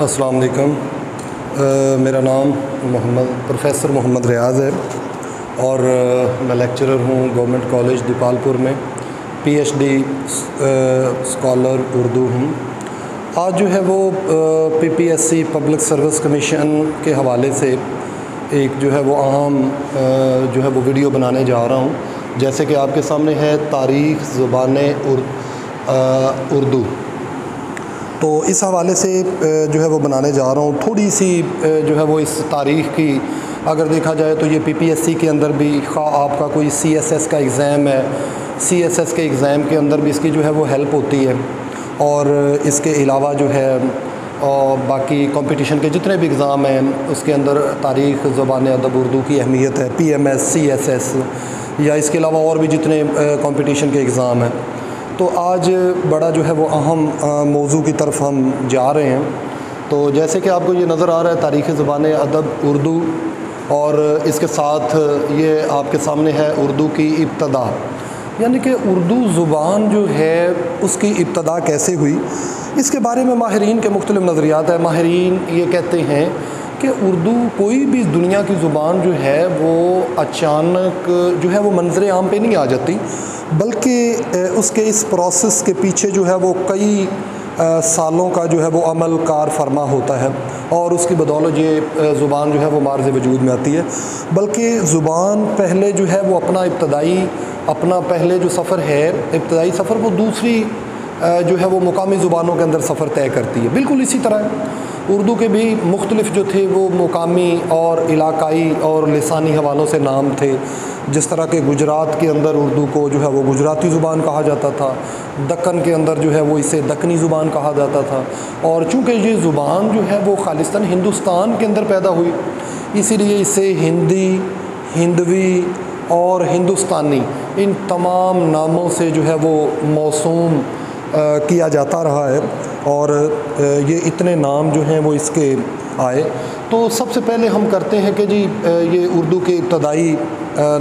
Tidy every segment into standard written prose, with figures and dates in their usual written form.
अस्सलाम वालेकुम। मेरा नाम प्रोफेसर मोहम्मद रियाज़ है और मैं लेक्चरर हूँ गवर्नमेंट कॉलेज दीपालपुर में, पीएचडी स्कॉलर उर्दू हूँ। आज जो है वो पीपीएससी पब्लिक सर्विस कमीशन के हवाले से एक जो है वो अहम जो है वो वीडियो बनाने जा रहा हूँ। जैसे कि आपके सामने है तारीख़ ज़ुबान उर्दू, तो इस हवाले से जो है वो बनाने जा रहा हूँ। थोड़ी सी जो है वो इस तारीख़ की अगर देखा जाए तो ये पीपीएससी के अंदर भी आपका कोई सीएसएस का एग्ज़ाम है, सीएसएस के एग्ज़ाम के अंदर भी इसकी जो है वो हेल्प होती है। और इसके अलावा जो है और बाकी कंपटीशन के जितने भी एग्ज़ाम हैं उसके अंदर तारीख़ ज़ुबान अदब उर्दू की अहमियत है, पीएमएस, सीएसएस या इसके अलावा और भी जितने कंपटीशन के एग्ज़ाम हैं। तो आज बड़ा जो है वो अहम मौजू की तरफ हम जा रहे हैं। तो जैसे कि आपको ये नज़र आ रहा है तारीख़ ज़ुबान अदब उर्दू, और इसके साथ ये आपके सामने है उर्दू की इब्तदा, यानी कि उर्दू ज़ुबान जो है उसकी इब्तदा कैसे हुई। इसके बारे में माहिरीन के मुख्तलिफ़ नज़रियात है। माहिरीन ये कहते हैं कि उर्दू कोई भी दुनिया की ज़ुबान जो है वो अचानक जो है वो मंज़र आम पे नहीं आ जाती, बल्कि उसके इस प्रोसेस के पीछे जो है वो कई सालों का जो है वो अमल कार फरमा होता है और उसकी बदौलत ये ज़ुबान जो है वो मार्ज़ वजूद में आती है। बल्कि ज़ुबान पहले जो है वो अपना पहले जो सफ़र है, इब्तदाई सफ़र, वो दूसरी जो है वो मुकामी ज़ुबानों के अंदर सफ़र तय करती है। बिल्कुल इसी तरह उर्दू के भी मुख्तलिफ़ जो थे वो मुकामी और इलाकाई और लिसानी हवालों से नाम थे। जिस तरह के गुजरात के अंदर उर्दू को जो है वो गुजराती ज़ुबान कहा जाता था, दक्कन के अंदर जो है वो इसे दक्कनी ज़ुबान कहा जाता था। और चूँकि ये ज़ुबान जो है वो खालिस्तान हिंदुस्तान के अंदर पैदा हुई, इसीलिए इसे हिंदी, हिंदवी और हिंदुस्तानी इन तमाम नामों से जो है वो मौसूम किया जाता रहा है। और ये इतने नाम जो हैं वो इसके आए। तो सबसे पहले हम करते हैं कि जी ये उर्दू के इब्तदाई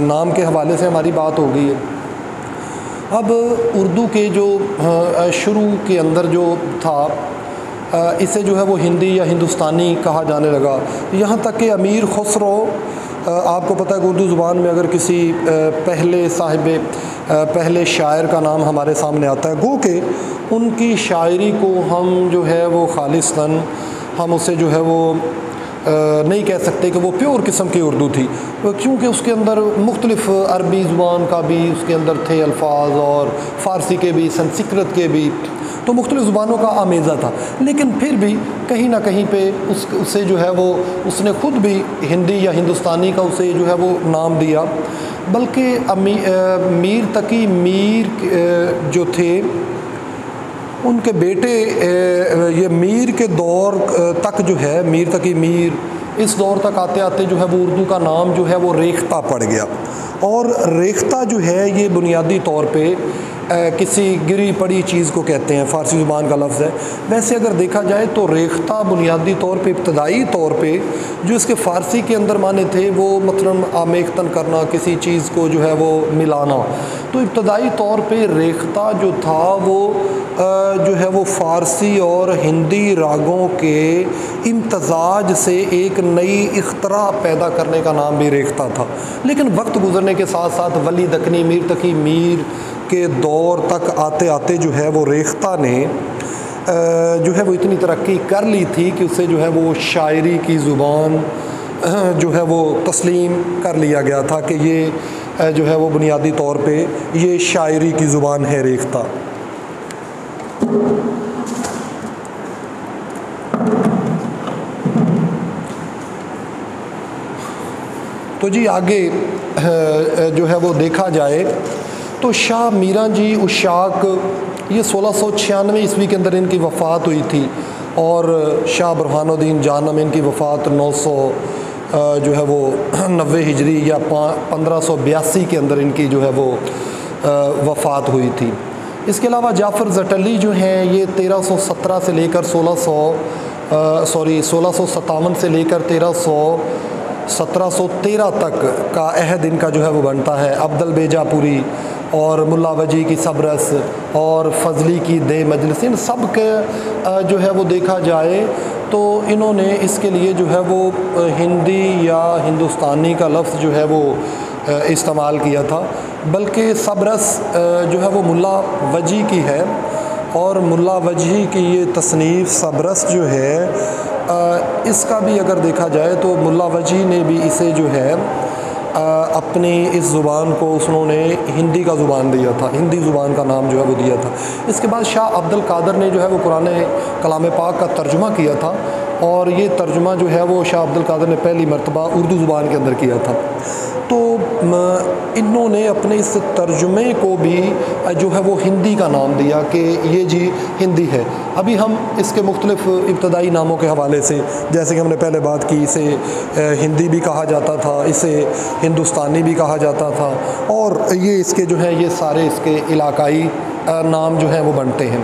नाम के हवाले से हमारी बात हो गई है। अब उर्दू के जो शुरू के अंदर जो था, इसे जो है वो हिंदी या हिंदुस्तानी कहा जाने लगा। यहाँ तक कि अमीर खुसरो, आपको पता है कि उर्दू ज़ुबान में अगर किसी पहले शायर का नाम हमारे सामने आता है, गो के उनकी शायरी को हम जो है वो खालिस्तान हम उसे जो है वो नहीं कह सकते कि वो प्योर किस्म की उर्दू थी, क्योंकि उसके अंदर मुख्तलिफ़ अरबी ज़ुबान का भी उसके अंदर थे अल्फाज, और फ़ारसी के भी, संस्कृत के भी, तो मुख्तलिफ़ ज़ुबानों का आमेज़ा था। लेकिन फिर भी कहीं ना कहीं पे उसे जो है वो उसने ख़ुद भी हिंदी या हिंदुस्तानी का उसे जो है वो नाम दिया। बल्कि मीर तकी मीर जो थे उनके बेटे ये मीर के दौर तक जो है, मीर तकी मीर, इस दौर तक आते आते जो है वो उर्दू का नाम जो है वो रेख्ता पड़ गया। और रेख्ता जो है ये बुनियादी तौर पे किसी गिरी पड़ी चीज़ को कहते हैं, फ़ारसी ज़ुबान का लफ्ज़ है। वैसे अगर देखा जाए तो रेख्ता बुनियादी तौर पे, इब्तदाई तौर पे जो इसके फ़ारसी के अंदर माने थे वो मतलब आमेख्तन करना, किसी चीज़ को जो है वो मिलाना। तो इब्तदाई तौर पे रेख्ता जो था वो जो है वो फ़ारसी और हिंदी रागों के इम्तज़ाज से एक नई इख्तरा पैदा करने का नाम भी रेख्ता था। लेकिन वक्त गुज़रने के साथ साथ वली दक्कनी, मीर तकी मीर के दौर तक आते आते जो है वो रेख्ता ने जो है वो इतनी तरक्की कर ली थी कि उसे जो है वो शायरी की ज़ुबान जो है वो तस्लीम कर लिया गया था कि ये जो है वो बुनियादी तौर पे ये शायरी की ज़ुबान है रेख्ता। तो जी आगे जो है वो देखा जाए तो शाह मीरां जी उशाक, ये 1696 ईस्वी के अंदर इनकी वफ़ात हुई थी, और शाह बुरहानुद्दीन जानम इनकी वफ़ात 900 जो है वो 90 हिजरी या 1582 के अंदर इनकी जो है वो वफ़ात हुई थी। इसके अलावा जाफ़र ज़टली जो हैं ये 1317 से लेकर 1657 से लेकर 1713 तक का अहद इनका जो है वो बनता है। अब्दुल बेजापुरी और मुल्ला वजी की सबरस और फजली की दे मजलिस, इन सब के जो है वो देखा जाए तो इन्होंने इसके लिए जो है वो हिंदी या हिंदुस्तानी का लफ्ज़ जो है वो इस्तेमाल किया था, बल्कि सबरस जो है वो मुल्ला वजी की है। और मुल्ला वजी की ये तसनीफ़ सबरस जो है इसका भी अगर देखा जाए तो मुल्ला वजी ने भी इसे जो है अपनी इस ज़ुबान को उन्होंने हिंदी का ज़ुबान दिया था, हिंदी ज़ुबान का नाम जो है वो दिया था। इसके बाद शाह अब्दुल कादर ने जो है वो कुरान कलाम पाक का तर्जुमा किया था, और ये तर्जुमा जो है वो शाह अब्दुल कादर ने पहली मरतबा उर्दू ज़ुबान के अंदर किया था। तो इन्होंने अपने इस तर्जुमे को भी जो है वो हिंदी का नाम दिया कि ये जी हिंदी है। अभी हम इसके मुख्तलिफ इब्तदाई नामों के हवाले से, जैसे कि हमने पहले बात की, इसे हिंदी भी कहा जाता था, इसे हिंदुस्तानी भी कहा जाता था, और ये इसके जो है ये सारे इसके इलाकाई नाम जो हैं वो बनते हैं।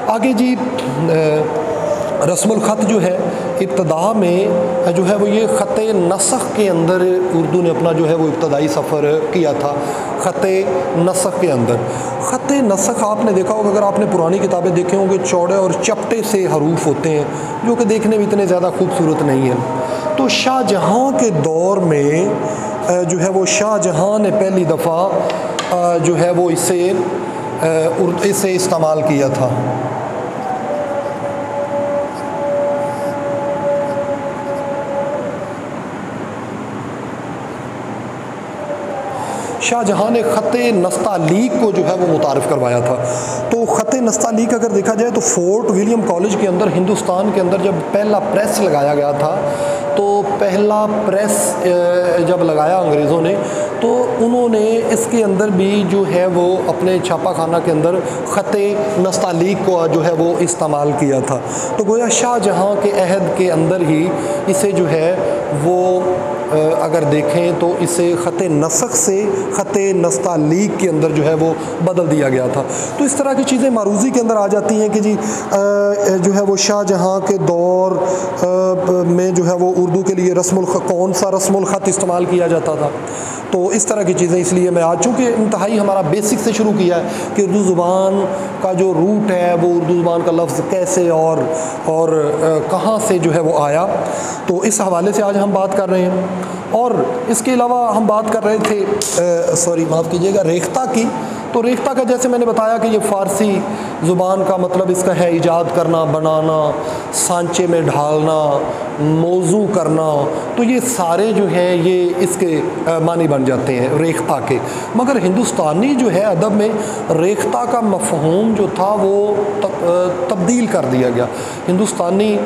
आगे जी रस्मुल ख़त जो है इब्तदा में जो है वो ये ख़त नसख़ के अंदर उर्दू ने अपना जो है वो इब्तदाई सफ़र किया था। ख़त नसख़ के अंदर, ख़त नसख़ आपने देखा होगा, अगर आपने पुरानी किताबें देखे होंगे, चौड़े और चपटे से हरूफ होते हैं जो कि देखने में इतने ज़्यादा खूबसूरत नहीं हैं। तो शाहजहाँ के दौर में जो है वो शाहजहाँ ने पहली दफ़ा जो है वो इसे इस्तेमाल किया था। शाहजहाँ ने ख़त नस्तालीक को जो है वो मुतारिफ़ करवाया था। तो ख़त नस्तालीक अगर देखा जाए तो फोर्ट विलियम कॉलेज के अंदर हिंदुस्तान के अंदर जब पहला प्रेस लगाया गया था, तो पहला प्रेस जब लगाया अंग्रेज़ों ने, तो उन्होंने इसके अंदर भी जो है वो अपने छापा खाना के अंदर ख़त नस्तालीक को जो है वो इस्तेमाल किया था। तो गोया शाहजहाँ के अहद के अंदर ही इसे जो है वो अगर देखें तो इसे ख़त नसख़ से ख़त नस्तालीक के अंदर जो है वो बदल दिया गया था। तो इस तरह की चीज़ें मारूज़ी के अंदर आ जाती हैं कि जी जो है वो शाहजहाँ के दौर में जो है वो उर्दू के लिए कौन सा रस्मुल ख़त इस्तेमाल किया जाता था। तो इस तरह की चीज़ें, इसलिए मैं आज चूँकि इंतहाई हमारा बेसिक से शुरू किया है कि उर्दू ज़ुबान का जो रूट है वो उर्दू ज़ुबान का लफ्ज़ कैसे और कहाँ से जो है वो आया, तो इस हवाले से आज हम बात कर रहे हैं। और इसके अलावा हम बात कर रहे थे माफ़ कीजिएगा, रेख्ता की। तो रेख्ता का जैसे मैंने बताया कि ये फ़ारसी ज़ुबान का मतलब इसका है ईजाद करना, बनाना, सांचे में ढालना, मौजू करना। तो ये सारे जो हैं ये इसके मानी बन जाते हैं रेख्ता के। मगर हिंदुस्तानी जो है अदब में रेख्ता का मफ़हूम जो था वो तब्दील कर दिया गया। हिंदुस्तानी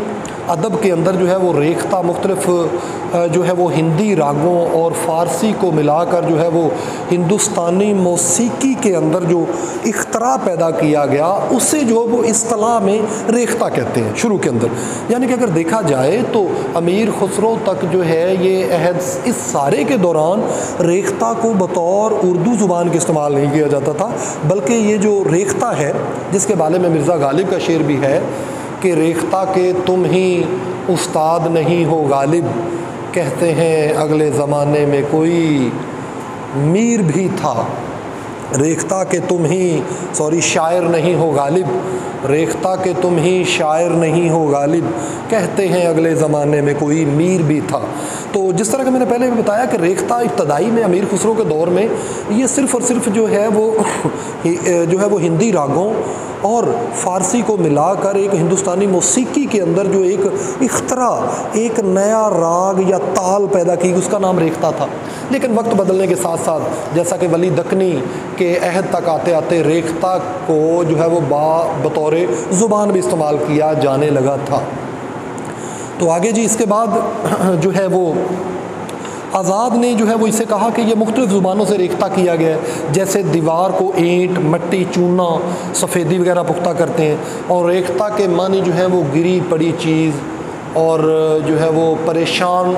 अदब के अंदर जो है वो रेख्ता मुख्तलिफ जो है वो हिंदी रागों और फ़ारसी को मिलाकर जो है वो हिंदुस्तानी मौसीकी के अंदर जो इख्तरा पैदा किया गया, उसे जो वो इस्तिलाह में रेख्ता कहते हैं शुरू के अंदर। यानी कि अगर देखा जाए तो अमीर खुसरो तक जो है ये अहद, इस सारे के दौरान रेख्ता को बतौर उर्दू ज़ुबान के इस्तेमाल नहीं किया जाता था, बल्कि ये जो रेख्ता है जिसके बारे में मिर्ज़ा गालिब का शेर भी है कि रेख्ता के तुम ही उस्ताद नहीं हो गालिब, कहते हैं अगले ज़माने में कोई मीर भी था। रेख्ता के तुम ही शायर नहीं हो गालिब, रेख्ता के तुम ही शायर नहीं हो गालिब, कहते हैं अगले ज़माने में कोई मीर भी था। तो जिस तरह का मैंने पहले भी बताया कि रेख्ता इब्तदाई में अमीर खुसरो के दौर में ये सिर्फ़ और सिर्फ जो है वो हिंदी रागों और फ़ारसी को मिलाकर एक हिंदुस्तानी मौसीकी के अंदर जो एक इख्तरा, एक नया राग या ताल पैदा की, उसका नाम रेख्ता था। लेकिन वक्त बदलने के साथ साथ जैसा कि वली दक्कनी के अहद तक आते आते रेख्ता को जो है वो बतौर ज़ुबान भी इस्तेमाल किया जाने लगा था। तो आगे जी इसके बाद जो है वो आज़ाद ने जो है वो इसे कहा कि ये मुख्तलिफ़ ज़ुबानों से रेख्ता किया गया है। जैसे दीवार को ईंट, मट्टी, चूना, सफ़ेदी वगैरह पुख्ता करते हैं, और रेख्ता के मानी जो है वो गिरी पड़ी चीज़ और जो है वो परेशान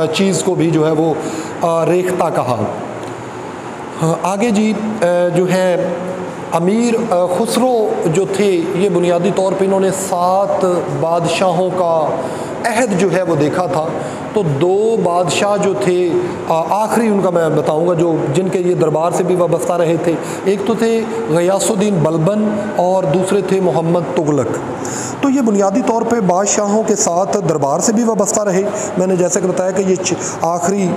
चीज़ को भी जो है वो रेख्ता कहा। आगे जी जो है अमीर खुसरो जो थे, ये बुनियादी तौर पे इन्होंने 7 बादशाहों का अहद जो है वो देखा था, तो दो बादशाह जो थे, आखिरी उनका मैं बताऊंगा, जो जिनके ये दरबार से भी वाबस्ता रहे थे, एक तो थे गयासुद्दीन बलबन और दूसरे थे मोहम्मद तुगलक। तो ये बुनियादी तौर पे बादशाहों के साथ दरबार से भी वाबस्ता रहे। मैंने जैसे कि बताया कि ये आखिरी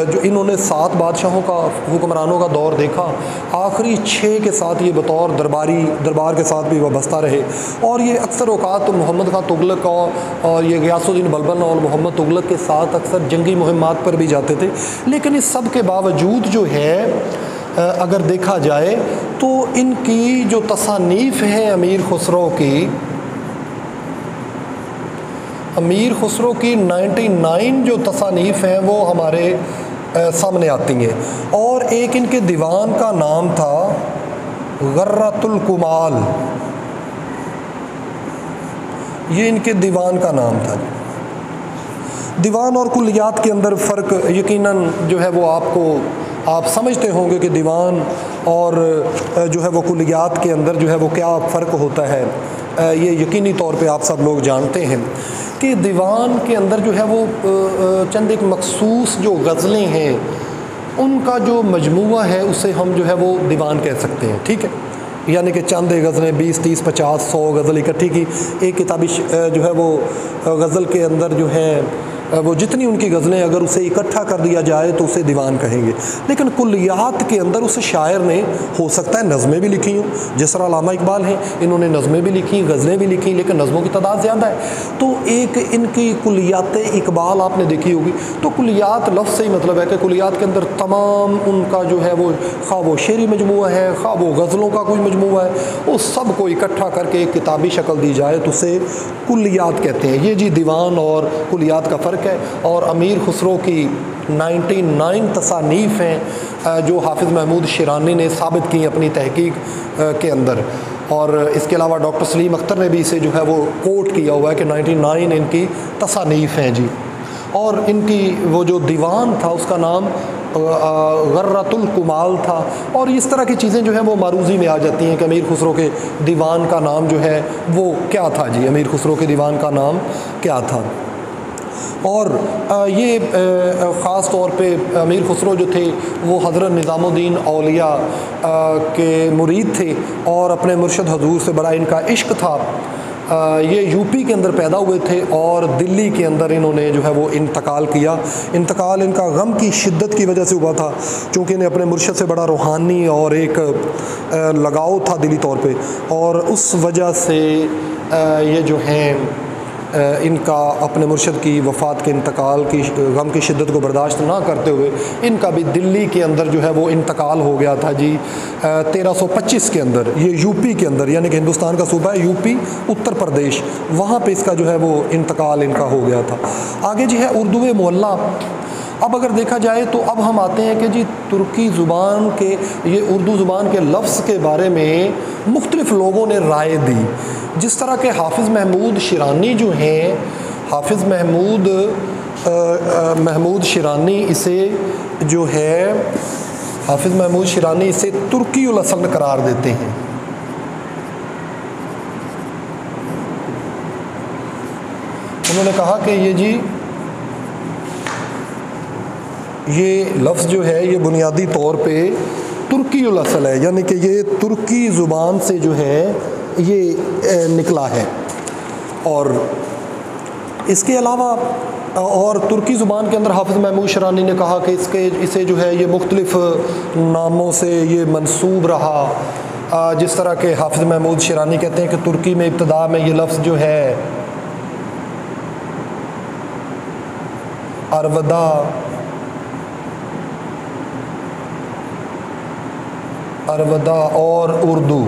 जो इन्होंने 7 बादशाहों का, हुक्मरानों का दौर देखा, आखिरी 6 के साथ ये बतौर दरबार के साथ भी वाबस्ता रहे। और ये अक्सर औकात मोहम्मद खां तुगलक और ये गयासुद्दीन बलबन और मोहम्मद तुगलक के साथ अक्सर जंगी मुहिम्मात पर भी जाते थे। लेकिन इस सब के बावजूद जो है अगर देखा जाए तो इनकी जो तसानीफ़ हैं अमीर खुसरो की 99 जो तसानीफ़ हैं वो हमारे सामने आती हैं। और एक इनके दीवान का नाम था गर्रतुल कुमाल, ये इनके दीवान का नाम था। दीवान और कुलियात के अंदर फ़र्क यकीनन जो है वो आप समझते होंगे कि दीवान और जो है वो कुलियात के अंदर जो है वो क्या फ़र्क होता है। ये यकीनी तौर पे आप सब लोग जानते हैं कि दीवान के अंदर जो है वो चंद एक मखसूस जो गज़लें हैं उनका जो मजमुआ है उसे हम जो है वो दीवान कह सकते हैं, ठीक है। यानी कि चंद गज़लें 20, 30, 50, 100 गज़ल इकट्ठी की एक किताबी जो है वो गज़ल के अंदर जो है वो जितनी उनकी गज़लें अगर उसे इकट्ठा कर दिया जाए तो उसे दीवान कहेंगे। लेकिन कुल्लियात के अंदर उस शायर ने हो सकता है नज़में भी लिखी हों, जिस तरह अल्लामा इकबाल हैं, इन्होंने नज़में भी लिखी, गज़लें भी लिखी, लेकिन नज़मों की तादाद ज़्यादा है। तो एक इनकी कुल्लियात इकबाल आपने देखी होगी। तो कुल्लियात लफ्ज़ से ही मतलब है कि कुल्लियात के अंदर तमाम उनका जो है वो खा वो शेरी मजमुआ है, खा वो गज़लों का कोई मजमुआ है, उस सब को इकट्ठा करके एक किताबी शक्ल दी जाए तो उसे कुल्लियात कहते हैं। ये जी दीवान और कुल्लियात का फ़र्क है। और अमीर खुसरो की 99 तसानीफ़ हैं जो हाफिज़ महमूद शिरानी ने साबित की अपनी तहकीक के अंदर। और इसके अलावा डॉक्टर सलीम अख्तर ने भी इसे जो है वो कोट किया हुआ है कि 99 इनकी तसानीफ़ हैं जी। और इनकी वो जो दीवान था उसका नाम गर्रतुल कुमाल था। और इस तरह की चीज़ें जो हैं वो मारूज़ी में आ जाती हैं कि अमीर खुसरो के दीवान का नाम जो है वो क्या था जी, अमीर खुसरो के दीवान का नाम क्या था। और ये ख़ास तौर पे अमीर खुसरो जो थे वो हज़रत निज़ामुद्दीन औलिया के मुरीद थे और अपने मुर्शद हजूर से बड़ा इनका इश्क था। ये यूपी के अंदर पैदा हुए थे और दिल्ली के अंदर इन्होंने जो है वो इंतकाल किया। इंतकाल इनका गम की शिद्दत की वजह से हुआ था, चूँकि इन्हें अपने मुर्शद से बड़ा रूहानी और एक लगाव था दिली तौर पे, और उस वजह से ये जो हैं इनका अपने मुर्शद की वफ़ात के इंतकाल की गम की शिद्दत को बर्दाश्त ना करते हुए इनका भी दिल्ली के अंदर जो है वो इंतकाल हो गया था जी 1325 के अंदर। ये यूपी के अंदर, यानी कि हिंदुस्तान का सूबा है यूपी, उत्तर प्रदेश, वहाँ पे इसका जो है वो इंतकाल इनका हो गया था। आगे जी है उर्दू मोहल्ला। अब अगर देखा जाए तो अब हम आते हैं कि जी तुर्की ज़ुबान के, ये उर्दू ज़ुबान के लफ्ज़ के बारे में मुख्तलिफ़ लोगों ने राय दी। जिस तरह के हाफिज़ महमूद शिरानी जो हैं, हाफिज़ महमूद शिरानी इसे जो है, हाफिज़ महमूद शिरानी इसे तुर्की उल असल करार देते हैं। उन्होंने कहा कि ये जी ये लफ्ज़ जो है ये बुनियादी तौर पे तुर्की उल असल है, यानी कि ये तुर्की ज़ुबान से जो है ये निकला है। और इसके अलावा और तुर्की ज़ुबान के अंदर हाफिज़ महमूद शिरानी ने कहा कि इसे जो है ये मुख्तलिफ़ नामों से ये मंसूब रहा। जिस तरह के हाफिज़ महमूद शिरानी कहते हैं कि तुर्की में इब्तिदा में ये लफ्ज़ जो है अरवदा और उर्दू,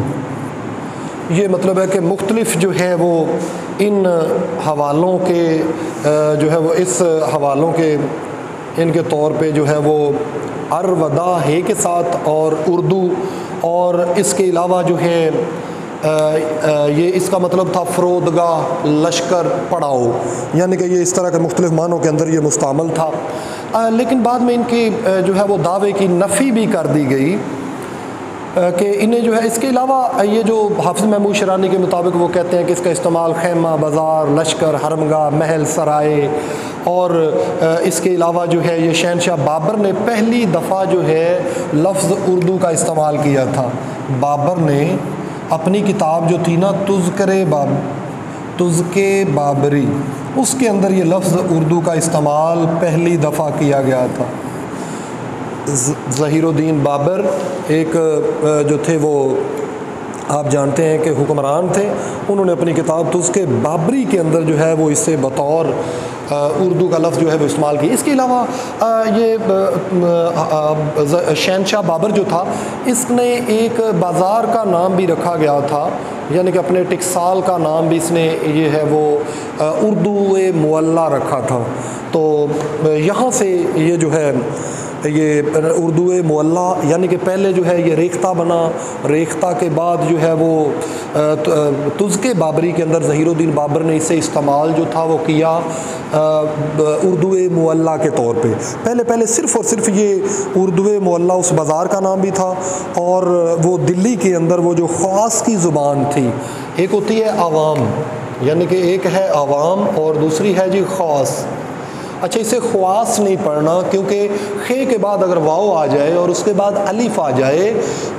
ये मतलब है कि मुख्तलिफ़ जो है वो इन हवालों के जो है वो इस हवालों के इनके तौर पे जो है वो अरवदा है के साथ और उर्दू, और इसके अलावा जो है ये इसका मतलब था फ़रोदगाह, लश्कर, पड़ाव, यानी कि ये इस तरह के मुख्तलिफ़ मानों के अंदर ये मुस्तामल था। लेकिन बाद में इनके जो है वो दावे की नफ़ी भी कर दी गई। कि इन्हें जो है, इसके अलावा ये जो हाफिज़ महमूद शिरानी के मुताबिक वो कहते हैं कि इसका इस्तेमाल खैमा, बाज़ार, लश्कर, हरमगाह, महल, सराय और इसके अलावा जो है ये शहनशाह बाबर ने पहली दफ़ा जो है लफ्ज़ उर्दू का इस्तेमाल किया था। बाबर ने अपनी किताब जो थी ना तुज़्के बाबरी, उसके अंदर ये लफ्ज़ उर्दू का इस्तेमाल पहली दफ़ा किया गया था। ज़हीरुद्दीन बाबर एक जो थे वो आप जानते हैं कि हुक्मरान थे, उन्होंने अपनी किताब तुज़्के बाबरी के अंदर जो है वो इससे बतौर उर्दू का लफ्ज़ जो है वो इस्तेमाल किया। इसके अलावा ये शहनशाह बाबर जो था, इसने एक बाज़ार का नाम भी रखा गया था, यानी कि अपने टिकसाल का नाम भी इसने ये है वो उर्दू मुअल्ला रखा था। तो यहाँ से ये जो है ये उर्दू मुअल्ला यानी कि पहले जो है ये रेख्ता बना, रेख्ता के बाद जो है वो तुज़्के बाबरी के अंदर ज़हीरुद्दीन बाबर ने इसे इस्तेमाल जो था वो किया उर्दू मुअल्ला के तौर पे। पहले सिर्फ़ और सिर्फ ये उर्दू मुअल्ला उस बाज़ार का नाम भी था, और वो दिल्ली के अंदर वो जो ख़ास की ज़ुबान थी, एक होती है आवाम, यानी कि एक है आवाम और दूसरी है जी ख़ास। अच्छा, इसे ख्वास नहीं पढ़ना, क्योंकि खे के बाद अगर वाओ आ जाए और उसके बाद अलिफ आ जाए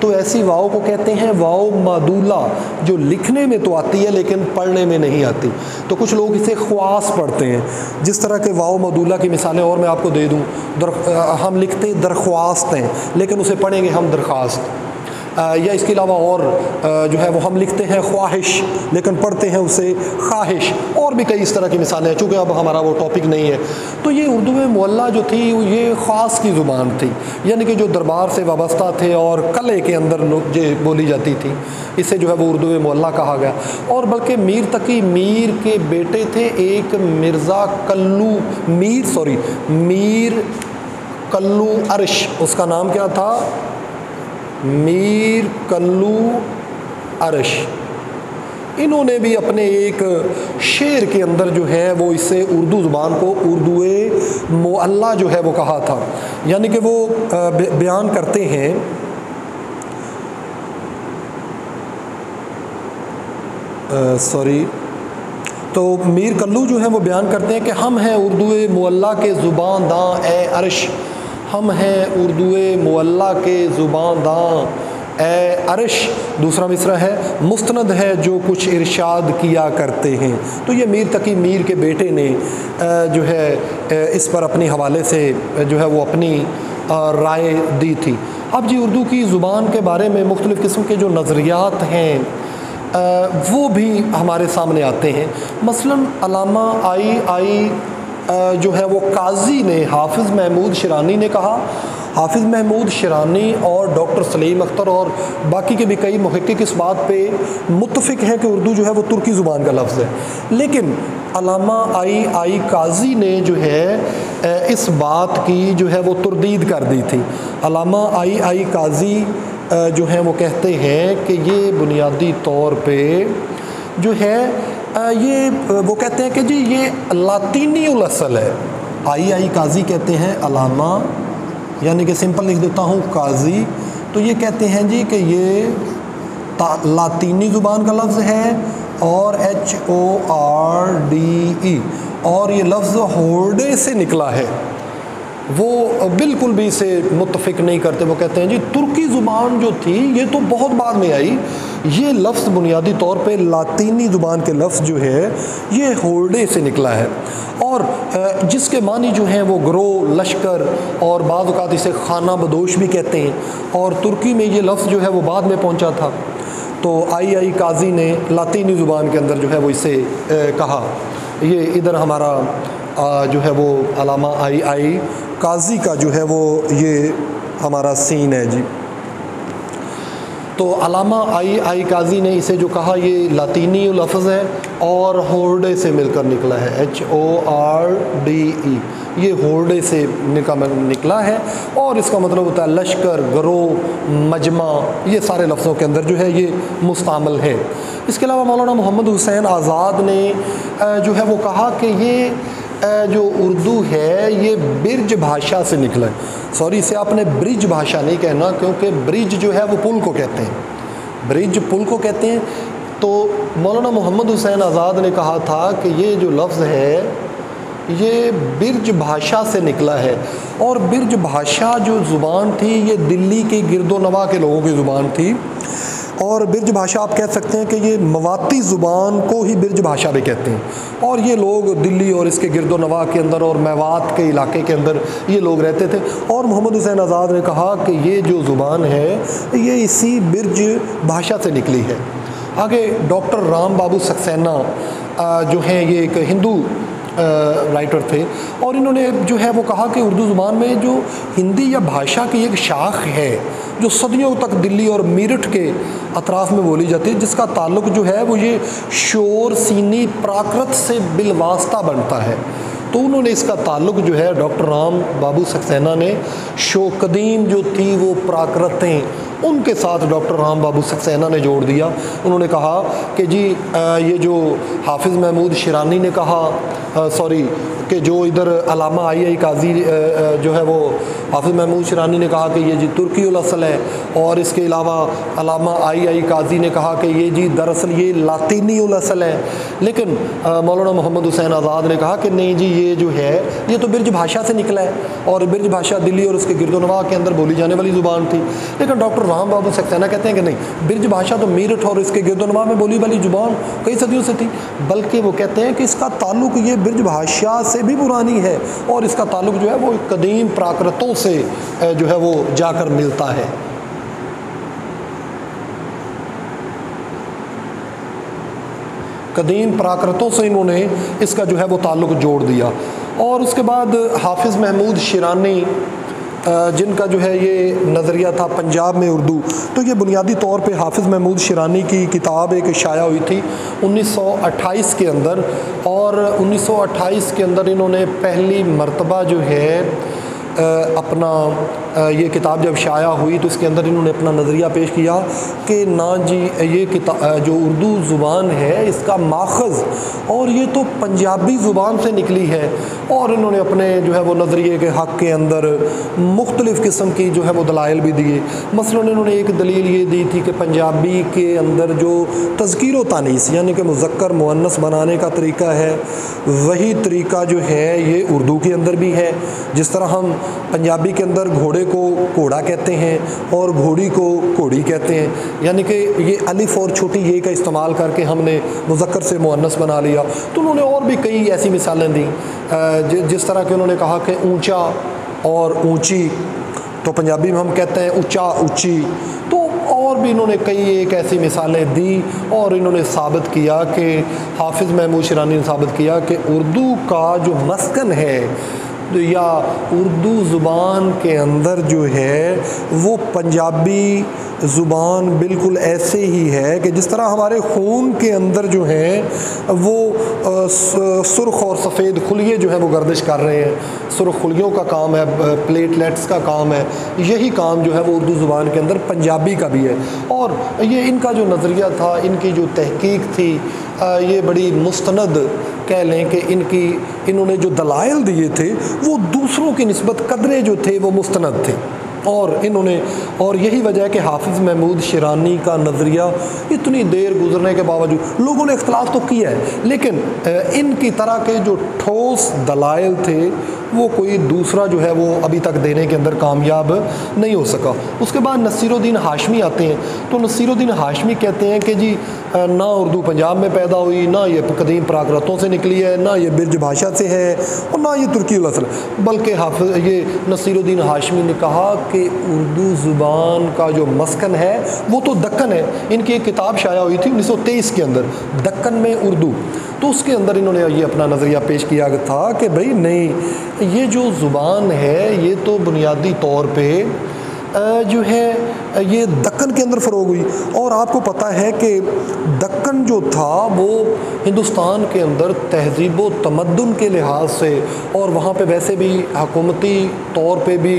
तो ऐसी वाओ को कहते हैं वाओ मादूला, जो लिखने में तो आती है लेकिन पढ़ने में नहीं आती। तो कुछ लोग इसे ख्वास पढ़ते हैं। जिस तरह के वाओ मादूला की मिसालें और मैं आपको दे दूँ, हम लिखते दरख्वास्त हैं लेकिन उसे पढ़ेंगे हम दरख्वास्त, या इसके अलावा और जो है वो हम लिखते हैं ख्वाहिश लेकिन पढ़ते हैं उसे ख्वाहिश, और भी कई इस तरह की मिसालें हैं। चूँकि अब हमारा वो टॉपिक नहीं है, तो ये उर्दू मुअल्ला जो थी ये ख़ास की ज़ुबान थी, यानी कि जो दरबार से वाबस्ता थे और कले के अंदर जो बोली जाती थी, इसे जो है वो उर्दू मुअल्ला कहा गया। और बल्कि मीर तकी मीर के बेटे थे एक मिर्ज़ा मीर कल्लू अर्श, उसका नाम क्या था? मीर कल्लू अर्श। इन्होंने भी अपने एक शेर के अंदर जो है वो इससे उर्दू ज़ुबान को उर्दू मुअल्ला जो है वो कहा था, यानी कि वो बयान करते हैं तो मीर कल्लू जो है वो बयान करते हैं कि हम हैं उर्दू मुअल्ला के ज़ुबान दां ए अर्श, हम हैं उर्दू मुअल्ला के ज़ुबान दां ए अर्श। दूसरा मिसरा है मुस्तनद है जो कुछ इरशाद किया करते हैं। तो ये मीर तकी मीर के बेटे ने जो है इस पर अपने हवाले से जो है वो अपनी राय दी थी। अब जी उर्दू की ज़ुबान के बारे में मुख्तलिफ़ किस्म के जो नज़रियात हैं वो भी हमारे सामने आते हैं। मसलन अल्लामा आई जो है वो काजी ने हाफिज़ महमूद शिरानी ने कहा, हाफिज़ महमूद शिरानी और डॉक्टर सलीम अख्तर और बाकी के भी कई मुहक्किक इस बात पे मुत्तफ़िक़ हैं कि उर्दू जो है वो तुर्की ज़ुबान का लफ्ज़ है, लेकिन अल्लामा आई काजी ने जो है इस बात की जो है वो तरदीद कर दी थी। अल्लामा आई काजी जो हैं वो कहते हैं कि ये बुनियादी तौर पे जो है ये वो कहते हैं कि जी ये लातीनी असल है। आई काजी कहते हैं अलामा, यानी कि सिंपल लिख देता हूँ काजी, तो ये कहते हैं जी कि ये लातीनी ज़ुबान का लफ्ज़ है और HORDE, और ये लफ्ज़ होर्डे से निकला है। वो बिल्कुल भी इसे मुत्तफ़िक़ नहीं करते। वो कहते हैं जी तुर्की ज़ुबान जो थी ये तो बहुत बाद में आई, ये लफ्ज़ बुनियादी तौर पे लातीनी ज़ुबान के लफ्ज़ जो है ये होर्डे से निकला है, और जिसके मानी जो हैं वो ग्रोह, लश्कर और बाज़ औक़ात इसे खाना बदोश भी कहते हैं, और तुर्की में ये लफ्ज़ जो है वो बाद में पहुँचा था। तो आई काजी ने लातीनी ज़ुबान के अंदर जो है वो इसे कहा। ये इधर हमारा जो है वो अल्लामा आई काजी का जो है वो ये हमारा सीन है जी। तो अल्लामा आई काजी ने इसे जो कहा ये लातीनी लफ्ज़ है और होर्डे से मिलकर निकला है, HORDE, ये होर्डे से निकला है, और इसका मतलब होता है लश्कर, ग्रोह, मजमा, ये सारे लफ्ज़ों के अंदर जो है ये मुस्तामल है। इसके अलावा मौलाना मोहम्मद हुसैन आज़ाद ने जो है वो कहा कि ये जो उर्दू है ये ब्रिज भाषा से निकला है। सॉरी, इसे आपने ब्रिज भाषा नहीं कहना, क्योंकि ब्रिज जो है वो पुल को कहते हैं, ब्रिज पुल को कहते हैं। तो मौलाना मोहम्मद हुसैन आज़ाद ने कहा था कि ये जो लफ्ज़ है ये ब्रिज भाषा से निकला है, और ब्रिज भाषा जो ज़ुबान थी ये दिल्ली के गिरदोनवा के लोगों की ज़ुबान थी। और ब्रिज भाषा आप कह सकते हैं कि ये मवाती ज़ुबान को ही ब्रिज भाषा भी कहते हैं, और ये लोग दिल्ली और इसके गिरदोनवा के अंदर और मेवात के इलाके के अंदर ये लोग रहते थे। और मोहम्मद हुसैन आज़ाद ने कहा कि ये जो ज़ुबान है ये इसी ब्रिज भाषा से निकली है। आगे डॉक्टर राम बाबू सक्सेना जो हैं ये एक हिंदू राइटर थे, और इन्होंने जो है वो कहा कि उर्दू ज़ुबान में जो हिंदी या भाषा की एक शाख है जो सदियों तक दिल्ली और मेरठ के अतराफ़ में बोली जाती है, जिसका ताल्लुक़ जो है वो ये शोर सीनी प्राकृत से बिलवास्ता बनता है। तो उन्होंने इसका ताल्लुक़ जो है डॉक्टर राम बाबू सक्सेना ने शो कदीम जो थी वो प्राकृतें उनके साथ डॉक्टर राम बाबू सक्सेना ने जोड़ दिया। उन्होंने कहा कि जी ये जो हाफिज़ महमूद शिरानी ने कहा सॉरी कि जो इधर अलामा आई काजी जो है वो हाफिज़ महमूद शिरानी ने कहा कि ये जी तुर्की उल असल है, और इसके अलावा अलामा आई काजी ने कहा कि ये जी दरअसल ये लातीनी उल असल है। लेकिन मौलाना मोहम्मद हुसैन आज़ाद ने कहा कि नहीं जी ये जो है ये तो ब्रिज भाषा से निकला है, और ब्रिज भाषा दिल्ली और उसके गिरदोनवा के अंदर बोली जाने वाली ज़ुबान थी। लेकिन डॉक्टर राम बाबू सक्सेना कहते हैं कि नहीं, ब्रिज भाषा तो मेरठ और इसके गिरदोनवा में बोली वाली ज़ुबान कई सदियों से थी, बल्कि वो कहते हैं कि इसका ताल्लुक़ ये ब्रिज भाषा से भी पुरानी है, और इसका ताल्लुक़ जो है वो कदीम प्राकृतों से जो है वो जाकर मिलता है। कदीम प्राकृतों से इन्होंने इसका जो है वो ताल्लुक़ जोड़ दिया। और उसके बाद हाफिज़ महमूद शिरानी जिनका जो है ये नज़रिया था पंजाब में उर्दू, तो ये बुनियादी तौर पे हाफिज़ महमूद शिरानी की किताब एक शाया हुई थी 1928 के अंदर, और 1928 के अंदर इन्होंने पहली मर्तबा जो है अपना ये किताब जब शाया हुई तो इसके अंदर इन्होंने अपना नज़रिया पेश किया कि ना जी ये किताब जो उर्दू ज़ुबान है इसका माखज़ और ये तो पंजाबी ज़ुबान से निकली है। और इन्होंने अपने जो है वो नज़रिए के हक़ के अंदर मुख्तलिफ़ किस्म की जो है वो दलाइल भी दिए। मसलन इन्होंने एक दलील ये दी थी कि पंजाबी के अंदर जो तज़कीर व तानीस यानी कि मुज़क्कर मुअन्नस बनाने का तरीका है वही तरीका जो है ये उर्दू के अंदर भी है। जिस तरह हम पंजाबी के अंदर घोड़े को घोड़ा कहते हैं और घोड़ी को घोड़ी कहते हैं, यानी कि ये अलिफ और छोटी ये का इस्तेमाल करके हमने मुज़क्कर से मुअन्नस बना लिया। तो उन्होंने और भी कई ऐसी मिसालें दी, जिस तरह के उन्होंने कहा कि ऊंचा और ऊंची, तो पंजाबी में हम कहते हैं ऊंचा ऊंची। तो और भी इन्होंने कई एक ऐसी मिसालें दी और इन्होंने साबित किया कि हाफिज़ महमूद शिरानी ने साबित किया कि उर्दू का जो मस्कन है या उर्दू ज़ुबान के अंदर जो है वो पंजाबी ज़ुबान बिल्कुल ऐसे ही है कि जिस तरह हमारे खून के अंदर जो है वो सुर्ख़ और सफ़ेद खुलिये जो है वो गर्दिश कर रहे हैं। सुर्ख़ खुलियों का काम है, प्लेटलेट्स का काम है, यही काम जो है वो उर्दू ज़ुबान के अंदर पंजाबी का भी है। और ये इनका जो नज़रिया था, इनकी जो तहकीक थी, ये बड़ी मुस्तनद कह लें कि इन्होंने जो दलाइल दिए थे वो दूसरों की निस्बत कदरे जो थे वो मुस्तनद थे। और यही वजह है कि हाफिज़ महमूद शिरानी का नज़रिया इतनी देर गुजरने के बावजूद लोगों ने इख्तलाफ तो किया है, लेकिन इनकी तरह के जो ठोस दलाइल थे वो कोई दूसरा जो है वो अभी तक देने के अंदर कामयाब नहीं हो सका। उसके बाद नसीरुद्दीन हाशमी आते हैं। तो नसीरुद्दीन हाशमी कहते हैं कि जी ना उर्दू पंजाब में पैदा हुई, ना ये कदीम प्राकृतों से निकली है, ना ये ब्रिज भाषा से है और ना ये तुर्की उल असल, बल्कि ये नसीरुद्दीन हाशमी ने कहा कि उर्दू ज़ुबान का जो मस्कन है वो तो दक्कन है। इनकी एक किताब शाया हुई थी 1923 के अंदर, दक्कन में उर्दू। तो उसके अंदर इन्होंने ये अपना नज़रिया पेश किया था कि भाई नहीं, ये जो ज़ुबान है ये तो बुनियादी तौर पे जो है ये दक्कन के अंदर फ़रोग हुई। और आपको पता है कि दक्कन दक्कन जो था वो हिंदुस्तान के अंदर तहज़ीब व तमद्दुन के लिहाज से और वहाँ पे वैसे भी हुकूमती तौर पे भी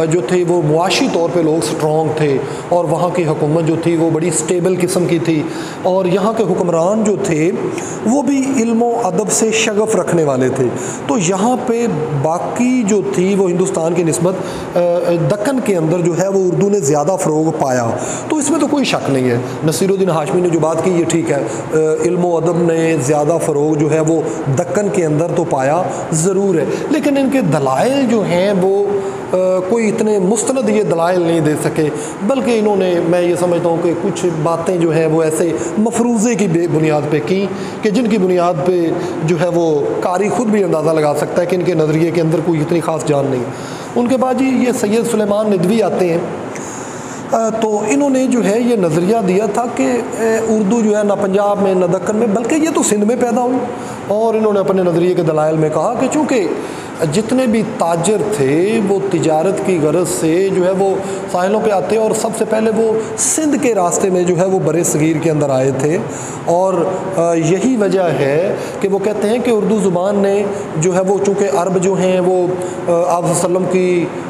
जो थे वो मुआशी तौर पे लोग स्ट्रॉन्ग थे और वहाँ की हुकूमत जो थी वो बड़ी स्टेबल किस्म की थी और यहाँ के हुक्मरान जो थे वो भी इल्म अदब से शगफ़ रखने वाले थे। तो यहाँ पे बाकी जो थी वो हिंदुस्तान की निस्बत दक्कन के अंदर जो है वो उर्दू ने ज़्यादा फ़रोग पाया। तो इसमें तो कोई शक नहीं है, नसीरुद्दीन हाशमी ने जो बात की ये ठीक है, इल्म अदब ने ज़्यादा फ़रोग जो है वो दक्कन के अंदर तो पाया ज़रूर है, लेकिन इनके दलाइल जो हैं वो कोई इतने मुस्तनद ये दलाइल नहीं दे सके, बल्कि इन्होंने, मैं ये समझता हूँ कि कुछ बातें जो हैं वो ऐसे मफरूज़े की बुनियाद पे की कि जिनकी बुनियाद पे जो है वो कारी ख़ुद भी अंदाज़ा लगा सकता है कि इनके नज़रिए के अंदर कोई इतनी ख़ास जान नहीं। उनके बाद जी ये सैयद सुलेमान नदवी आते हैं, तो इन्होंने जो है ये नज़रिया दिया था कि उर्दू जो है ना पंजाब में ना दक्कन में बल्कि ये तो सिंध में पैदा हुई, और इन्होंने अपने नज़रिए के दलाइल में कहा कि चूँकि जितने भी ताजर थे वो तिजारत की गरज से जो है वो साहिलों पे आते और सबसे पहले वो सिंध के रास्ते में जो है वो बरे सगीर के अंदर आए थे, और यही वजह है कि वो कहते हैं कि उर्दू ज़ुबान ने जो है वो चूँकि अरब जो हैं वो आप वसल्लम की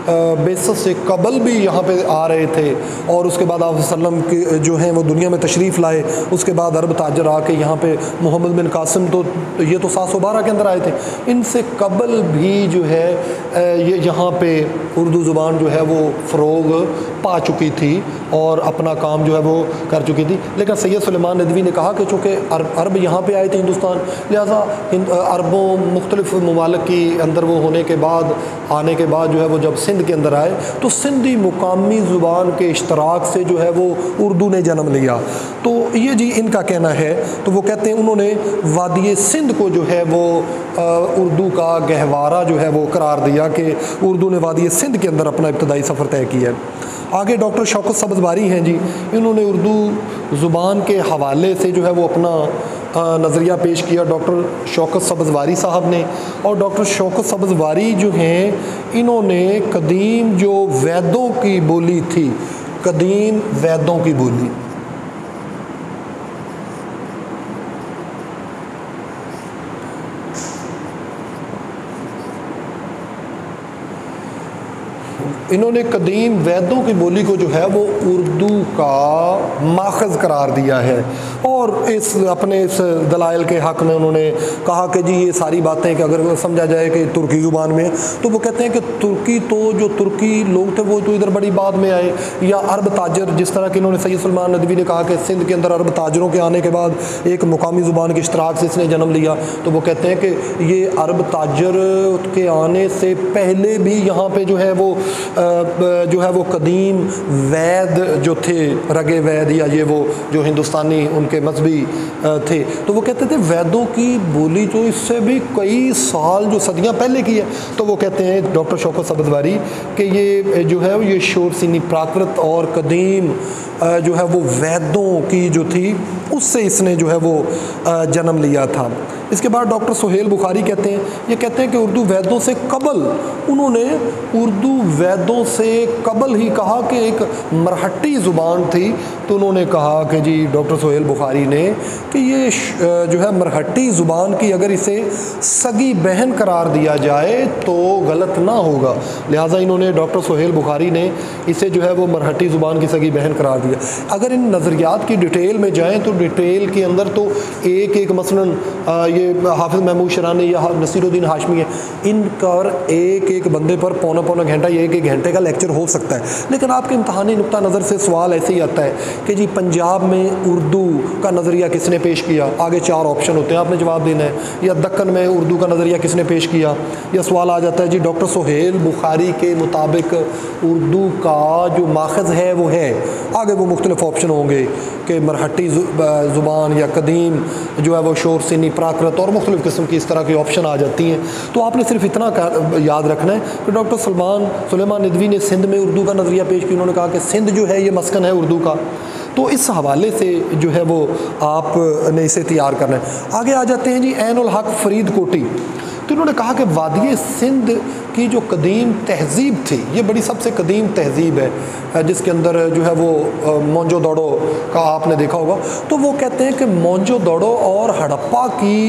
बेसत से कबल भी यहाँ पे आ रहे थे और उसके बाद आप वसल्लम के जो हैं वो दुनिया में तशरीफ़ लाए, उसके बाद अरब ताजर आके यहाँ पे मोहम्मद बिन कासिम तो ये तो 712 के अंदर आए थे, इनसे कबल भी जो है ये यहाँ पे उर्दू ज़ुबान जो है वो फ़रोग पा चुकी थी और अपना काम जो है वो कर चुकी थी। लेकिन सैयद सुलेमान नदवी ने कहा कि चूँकि अरब यहाँ पे आए थे हिंदुस्तान, लिहाजा अरबों मुख्तलिफ़ ममालिक की अंदर वो होने के बाद आने के बाद जो है वो जब सिंध के अंदर आए तो सिंधी मुकामी ज़ुबान के इश्तराक से जो है वो उर्दू ने जन्म लिया। तो ये जी इनका कहना है। तो वो कहते हैं उन्होंने वादी सिंध को जो है वो उर्दू का गहवारा जो है वो करार दिया कि उर्दू ने वादी सिंध के अंदर अपना इब्तदाई सफ़र तय किया है। आगे डॉक्टर शौकत सब्ज़वारी हैं जी, इन्होंने उर्दू ज़ुबान के हवाले से जो है वो अपना नज़रिया पेश किया डॉक्टर शौकत सब्ज़वारी साहब ने। और डॉक्टर शौकत सब्ज़वारी जो हैं इन्होंने कदीम जो वैदों की बोली थी, कदीम वैदों की बोली, इन्होंने कदीम वैदों की बोली को जो है वो उर्दू का माखज़ करार दिया है। और इस अपने इस दलाइल के हक़ में उन्होंने कहा कि जी ये सारी बातें कि अगर समझा जाए कि तुर्की ज़ुबान में, तो वो कहते हैं कि तुर्की तो जो तुर्की लोग थे वो तो इधर बड़ी बाद में आए, या अरब ताजर, जिस तरह कि इन्होंने सैयद सुलेमान नदवी ने कहा कि सिंध के अंदर अरब ताजरों के आने के बाद एक मुकामी ज़ुबान के इश्तराक से इसने जन्म लिया। तो वो कहते हैं कि ये अरब ताजर के आने से पहले भी यहाँ पर जो है वो कदीम वैद जो थे, रगे वैद या ये वो जो हिंदुस्तानी उनके मजहबी थे, तो वो कहते थे वैदों की बोली जो इससे भी कई साल जो सदियां पहले की है। तो वो कहते हैं डॉक्टर शौकत सब्ज़वारी कि ये जो है ये शोरसिनी प्राकृत और कदीम जो है वो वैदों की जो थी उससे इसने जो है वो जन्म लिया था। इसके बाद डॉक्टर सुहेल बुखारी कहते हैं, ये कहते हैं कि उर्दू वैदों से कबल, उन्होंने उर्दू वैदों से कबल ही कहा कि एक मरहट्टी ज़ुबान थी। तो उन्होंने कहा कि जी डॉक्टर सुहेल बुखारी ने कि ये जो है मरहट्टी ज़ुबान की अगर इसे सगी बहन करार दिया जाए तो गलत ना होगा। लिहाजा इन्होंने डॉक्टर सुहेल बुखारी ने इसे जो है वो मरहट्टी ज़ुबान की सगी बहन करार दिया। अगर इन नज़रियात की डिटेल में जाएँ तो डिटेल के अंदर तो एक एक मसलन ये हाफिज़ महमूद शरानी या नसीरुद्दीन हाशमी है, इनका एक एक बंदे पर पौना पौना घंटा या एक एक घंटे का लेक्चर हो सकता है। लेकिन आपके इम्तहानी नुक्ता नज़र से सवाल ऐसे ही आता है कि जी पंजाब में उर्दू का नज़रिया किसने पेश किया, आगे 4 ऑप्शन होते हैं, आपने जवाब देना है, या दक्कन में उर्दू का नज़रिया किसने पेश किया, या सवाल आ जाता है जी डॉक्टर सुहेल बुखारी के मुताबिक उर्दू का जो माखज़ है वो है, आगे वो मुख्तलिफ ऑप्शन होंगे कि मरहट्टी ज़ुबान या कदीम जो है वो शोर सिनी प्राकृत और मुख्तलिफ़ किस्म की इस तरह की ऑप्शन आ जाती हैं। तो आपने सिर्फ इतना याद रखना है कि डॉक्टर सुलेमान नदवी ने सिंध में उर्दू का नज़रिया पेश किया। उन्होंने कहा कि सिंध जो है ये मस्कन है उर्दू का, तो इस हवाले से जो है वो आपने इसे तैयार करना है। आगे आ जाते हैं जी ऐनुल हक फरीद कोटी। तो इन्होंने कहा कि वादी सिंध की जो कदीम तहज़ीब थी, ये बड़ी सबसे कदीम तहज़ीब है जिसके अंदर जो है वो मोहनजोदड़ो का आपने देखा होगा। तो वो कहते हैं कि मोहनजोदड़ो और हड़प्पा की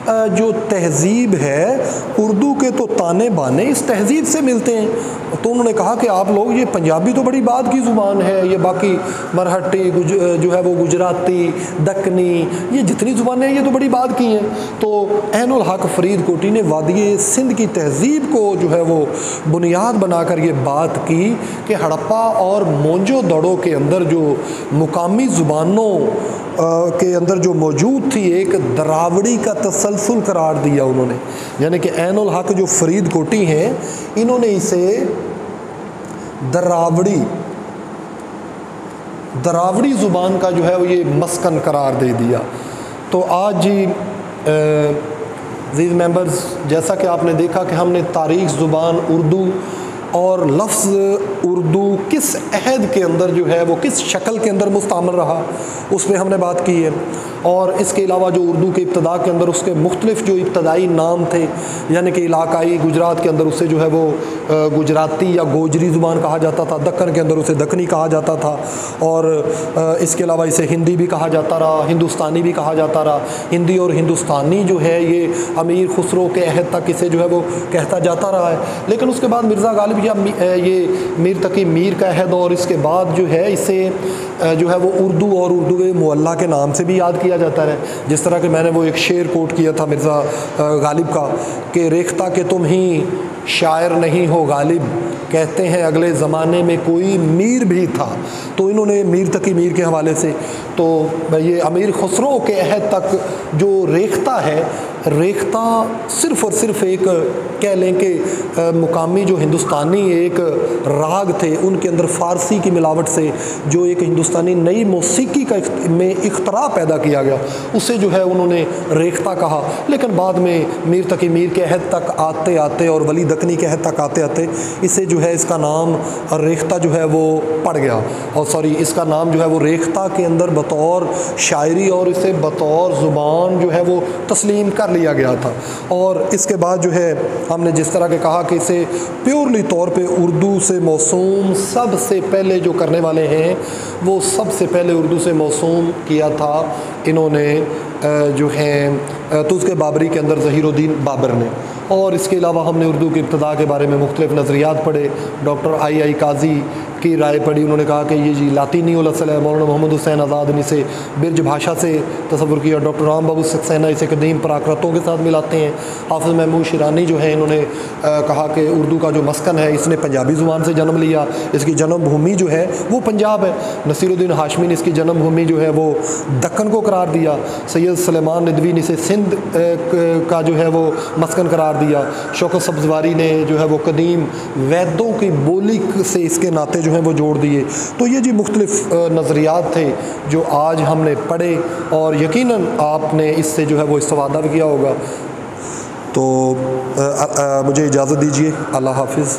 जो तहज़ीब है, उर्दू के तो ताने बाने इस तहज़ीब से मिलते हैं। तो उन्होंने कहा कि आप लोग, ये पंजाबी तो बड़ी बाद की ज़ुबान है, ये बाकी मरहट्टी जो है वो गुजराती, दक्कनी, ये जितनी ज़ुबानें हैं ये तो बड़ी बाद की हैं। तो ऐनुल हक फरीदकोटी ने वादी सिंध की तहज़ीब को जो है वो बुनियाद बनाकर ये बात की कि हड़प्पा और मोहनजोदड़ो के अंदर जो मुकामी ज़ुबानों के अंदर जो मौजूद थी, एक दरावड़ी का तसलसल करार दिया उन्होंने। यानी कि ऐनुल हक जो फरीदकोटी हैं, इन्होंने इसे दरावड़ी ज़ुबान का जो है वो ये मस्कन करार दे दिया। तो आज जी अज़ीज़ मेंबर्स, जैसा कि आपने देखा कि हमने तारीख़ ज़ुबान उर्दू और लफ्ज़ उर्दू किस अहद के अंदर जो है वो किस शक्ल के अंदर मुस्तअमल रहा, उस पर हमने बात की है। और इसके अलावा जो उर्दू के इब्तदा के अंदर उसके मुख्तलिफ जो इब्तदाई नाम थे, यानी कि इलाकाई गुजरात के अंदर उसे जो है वो गुजराती या गोजरी ज़ुबान कहा जाता था, दक्कन के अंदर उसे दक्कनी कहा जाता था, और इसके अलावा इसे हिंदी भी कहा जाता रहा, हिंदुस्तानी भी कहा जाता रहा। हिंदी और हिंदुस्तानी जो है ये अमीर खुसरो के अहद तक इसे जो है वो कहता जाता रहा है। लेकिन उसके बाद मिर्ज़ा गालिब या ये मीर तकी मीर का अहद, और इसके बाद जो है इसे जो है वो उर्दू और उर्दू मुअल्ला के नाम से भी याद किया जाता है। जिस तरह कि मैंने वो एक शेर कोट किया था मिर्ज़ा गालिब का कि रेख्ता के तुम ही शायर नहीं हो गालिब, कहते हैं अगले ज़माने में कोई मीर भी था। तो इन्होंने मीर तकी मीर के हवाले से, तो ये अमीर खुसरो के अहद तक जो रेख्ता है, रेख्ता सिर्फ़ और सिर्फ एक कह लें कि मुकामी जो हिंदुस्तानी एक राग थे, उनके अंदर फ़ारसी की मिलावट से जो एक हिंदुस्तानी नई मौसीकी का में इख्तरा पैदा किया गया, उसे जो है उन्होंने रेख्ता कहा। लेकिन बाद में मीर तकी मीर के अहद तक आते आते और वली दक्कनी के अहद तक आते आते इसे जो है इसका नाम रेख्ता जो है वो पड़ गया, और सॉरी इसका नाम जो है वो रेख्ता के अंदर बतौर शायरी और इसे बतौर ज़ुबान जो है वो तस्लीम कर लिया गया था। और इसके बाद जो है हमने जिस तरह के कहा कि इसे प्योरली तौर पे उर्दू से मौसूम सबसे पहले जो करने वाले हैं, वो सबसे पहले उर्दू से मौसूम किया था इन्होंने जो है तुज़्क़े बाबरी के अंदर ज़हीरुद्दीन बाबर ने। और इसके अलावा हमने उर्दू की इब्तदा के बारे में मुख्तलिफ़ नज़रियात पढ़े। डॉक्टर आई काजी की राय पढ़ी, उन्होंने कहा कि ये जी लातीनी मौलाना मोहम्मद हुसैन आज़ाद ने इसे बिरज भाषा से तसव्वुर किया। डॉक्टर राम बाबू सक्सेना इसे कदीम प्राकृतों के साथ मिलाते हैं। हाफ़िज़ महमूद शिरानी जो है इन्होंने कहा कि उर्दू का जो मस्कन है इसने पंजाबी ज़ुबान से जन्म लिया, इसकी जन्मभूमि जो है वो पंजाब है। नसीरुद्दीन हाशमी ने इसकी जन्मभूमि जो है वो दक्कन को करार दिया। सैयद सलेमान नदवी ने इसे सिंध का जो है वो मस्कन करार दिया। शौकत सब्ज़वारी ने जो है वो कदीम वैदों की बोली से इसके नाते जो हैं वो जोड़ दिए। तो ये जी मुख्तलिफ़ नज़रियात थे जो आज हमने पढ़े, और यकीनन आपने इससे जो है वो इस्तिफ़ादा भी किया होगा। तो मुझे इजाज़त दीजिए। अल्लाह हाफ़िज़।